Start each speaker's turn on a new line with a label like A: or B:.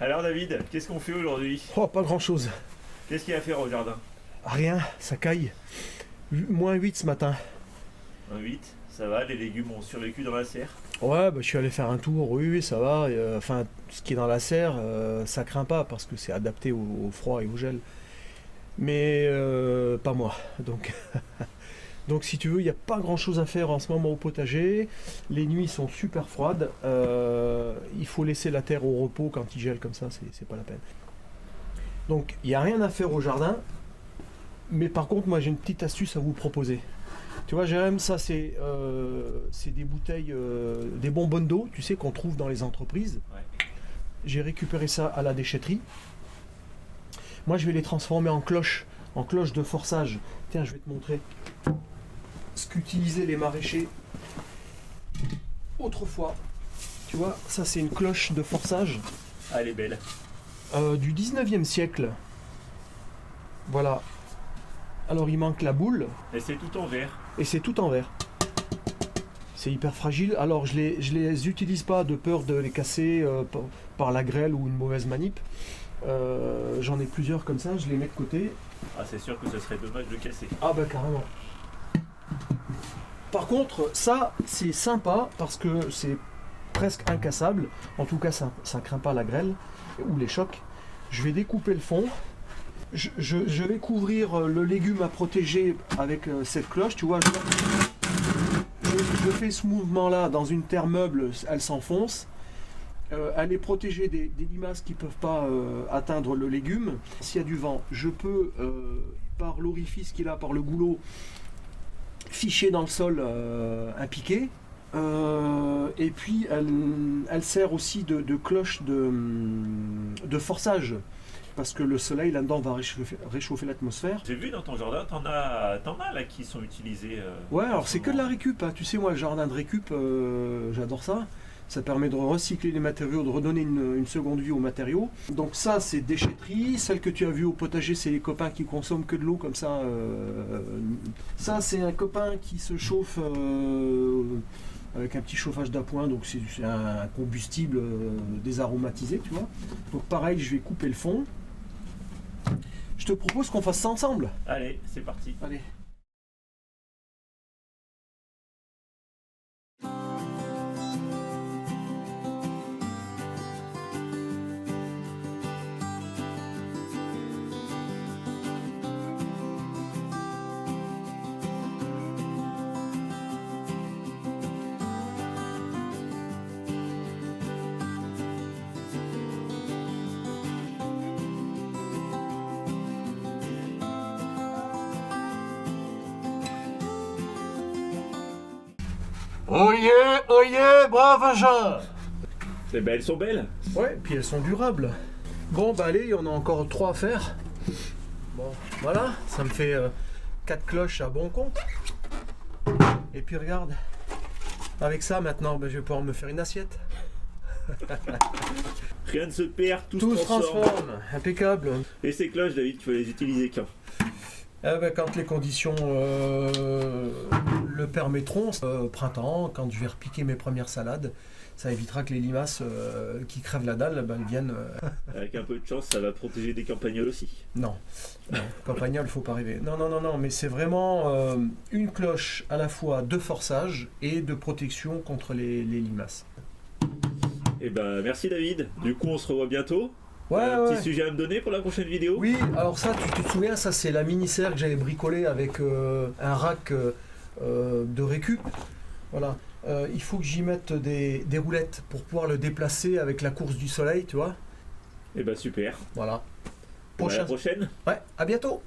A: Alors David, qu'est-ce qu'on fait aujourd'hui?
B: Oh, pas grand chose.
A: Qu'est-ce qu'il y a à faire au jardin?
B: Rien, ça caille. -8 ce matin.
A: Un 8, ça va, les légumes ont survécu dans la serre?
B: Ouais, bah, je suis allé faire un tour, oui, ça va. Enfin, ce qui est dans la serre, ça craint pas parce que c'est adapté au froid et au gel. Mais pas moi. Donc si tu veux, il n'y a pas grand chose à faire en ce moment au potager. Les nuits sont super froides. Il faut laisser la terre au repos quand il gèle comme ça, c'est pas la peine. Donc il n'y a rien à faire au jardin. Mais par contre, moi j'ai une petite astuce à vous proposer. Tu vois, Jérém, ça c'est des bouteilles, des bonbonnes d'eau, tu sais, qu'on trouve dans les entreprises.
A: Ouais.
B: J'ai récupéré ça à la déchetterie. Moi je vais les transformer en cloches de forçage. Tiens, je vais te montrer ce qu'utilisaient les maraîchers autrefois. Tu vois, ça c'est une cloche de forçage.
A: Ah, elle est belle.
B: Du 19e siècle. Voilà. Alors il manque la boule.
A: Et c'est tout en verre.
B: Et c'est tout en verre. C'est hyper fragile. Alors je les utilise pas de peur de les casser par la grêle ou une mauvaise manip. J'en ai plusieurs comme ça, je les mets de côté.
A: Ah, c'est sûr que ce serait dommage de casser.
B: Ah bah carrément. Par contre, ça c'est sympa parce que c'est presque incassable. En tout cas, ça craint pas la grêle ou les chocs. Je vais découper le fond. Je vais couvrir le légume à protéger avec cette cloche. Tu vois, je fais ce mouvement-là dans une terre meuble, elle s'enfonce. Elle est protégée des limaces qui ne peuvent pas atteindre le légume. S'il y a du vent, je peux, par l'orifice qu'il a, par le goulot, ficher dans le sol un piquet. Et puis elle sert aussi de cloche de forçage. Parce que le soleil là-dedans va réchauffer l'atmosphère.
A: J'ai vu dans ton jardin, t'en as là qui sont utilisés.
B: Ouais, alors c'est que de la récup. Hein. Tu sais, moi, le jardin de récup, j'adore ça. Ça permet de recycler les matériaux, de redonner une seconde vie aux matériaux. Donc ça, c'est déchetterie. Celle que tu as vue au potager, c'est les copains qui consomment que de l'eau comme ça. Ça, c'est un copain qui se chauffe avec un petit chauffage d'appoint. Donc c'est un combustible désaromatisé, tu vois. Donc pareil, je vais couper le fond. Je te propose qu'on fasse ça ensemble.
A: Allez, c'est parti.
B: Allez. Oyez, brave engin.
A: Eh ben, elles sont belles.
B: Ouais, puis elles sont durables. Bon, bah allez, il y en a encore 3 à faire. Bon, voilà, ça me fait 4 cloches à bon compte. Et puis regarde, avec ça maintenant, bah, je vais pouvoir me faire une assiette.
A: Rien ne se perd, tout
B: Tout
A: se
B: se
A: transforme.
B: impeccable.
A: Et ces cloches, David, tu vas les utiliser quand?
B: Bah, quand les conditions le permettront, au printemps, quand je vais repiquer mes premières salades, ça évitera que les limaces qui crèvent la dalle, ben, viennent...
A: Avec un peu de chance, ça va protéger des campagnols aussi.
B: Non, campagnol, faut pas rêver. Non, mais c'est vraiment une cloche à la fois de forçage et de protection contre les limaces.
A: Eh ben, merci David. Du coup, on se revoit bientôt.
B: Ouais,
A: Petit sujet à me donner pour la prochaine vidéo?
B: Oui, alors ça, tu te souviens, ça c'est la mini-serre que j'avais bricolée avec un rack de récup. Voilà. Il faut que j'y mette des roulettes pour pouvoir le déplacer avec la course du soleil, tu vois.
A: Eh ben, super.
B: Voilà.
A: À la prochaine.
B: Ouais, à bientôt.